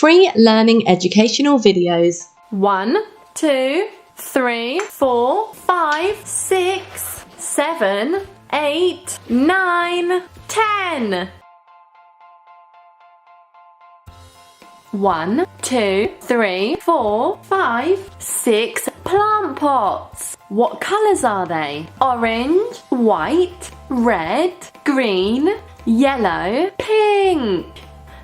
Free learning educational videos. 1, 2, 3, 4, 5, 6, 7, 8, 9, 10. 1, 2, 3, 4, 5, 6 plant pots. What colours are they? Orange, white, red, green, yellow, pink.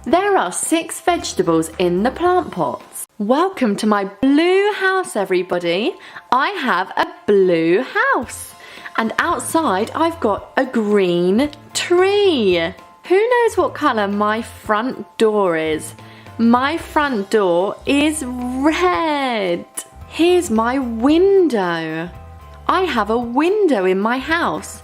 There are 6 vegetables in the plant pots. Welcome to my blue house, everybody. I have a blue house. And outside I've got a green tree. Who knows what colour my front door is? My front door is red. Here's my window. I have a window in my house.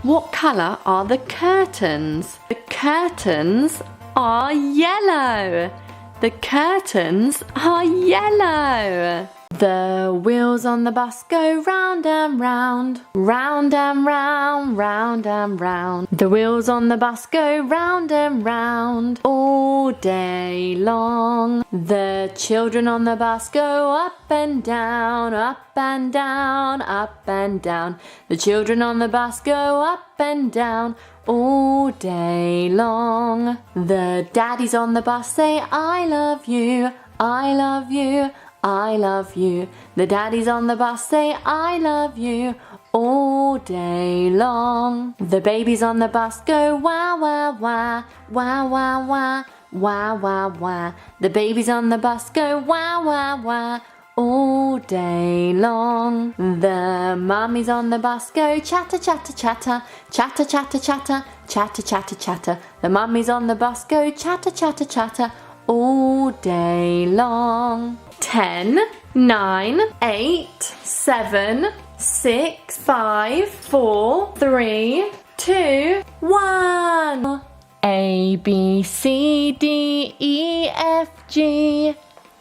What colour are the curtains? The curtains are yellow. The curtains are yellow. The wheels on the bus go round and round, round and round, round and round. The wheels on the bus go round and round all day long. The children on the bus go up and down, up and down, up and down. The children on the bus go up and down all day long. The daddies on the bus say, I love you, I love you, I love you. The daddies on the bus say, I love you all day long. The babies on the bus go wah, wah, wah, wah, wah, wah, wah, wah, wah. The babies on the bus go wah, wah, wah all day long. The mummies on the bus go chatter, chatter, chatter, chatter, chatter, chatter, chatter, chatter, chatter. The mummies on the bus go chatter, chatter, chatter all day long. 10, 9, 8, 7, 6, 5, 4, 3, 2, 1. A, B, C, D, E, F, G,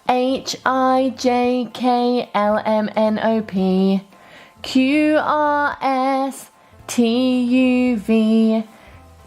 H, I, J, K, L, M, N, O, P, Q, R, S, T, U, V,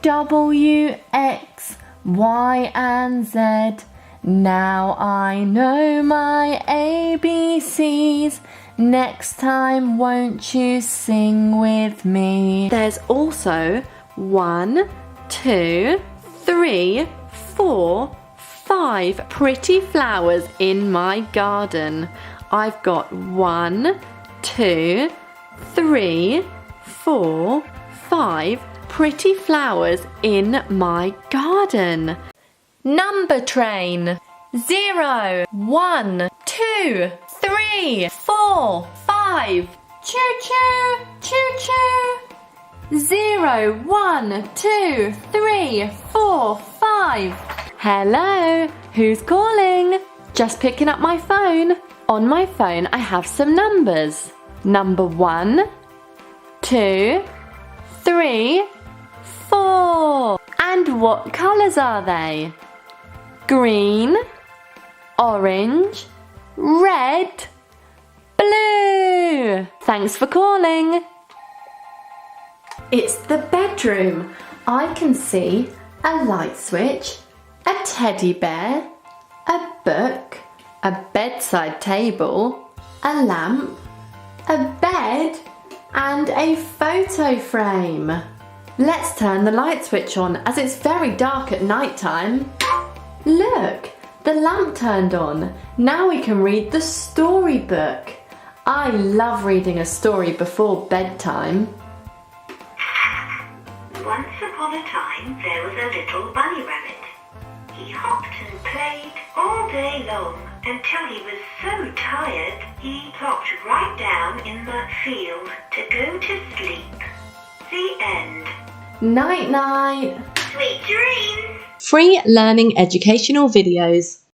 W, X, Y, and Z. Now I know my ABCs. Next time, won't you sing with me? There's also 1, 2, 3, 4, 5 pretty flowers in my garden. I've got 1, 2, 3, 4, 5 pretty flowers in my garden. Number train. 0, 1, 2, 3, 4, 5. Choo choo, choo choo. 0, 1, 2, 3, 4, 5. Hello, who's calling? Just picking up my phone. On my phone I have some numbers. Number 1, 2, 3, 4. And what colours are they? Green, orange, red, blue. Thanks for calling. It's the bedroom. I can see a light switch, a teddy bear, a book, a bedside table, a lamp, a bed, and a photo frame. Let's turn the light switch on as it's very dark at night time. Look, the lamp turned on. Now we can read the storybook. I love reading a story before bedtime. Once upon a time there was a little bunny rabbit. He hopped and played all day long until he was so tired he plopped right down in the field to go to sleep. The end. Night night. Sweet dreams. Free learning educational videos.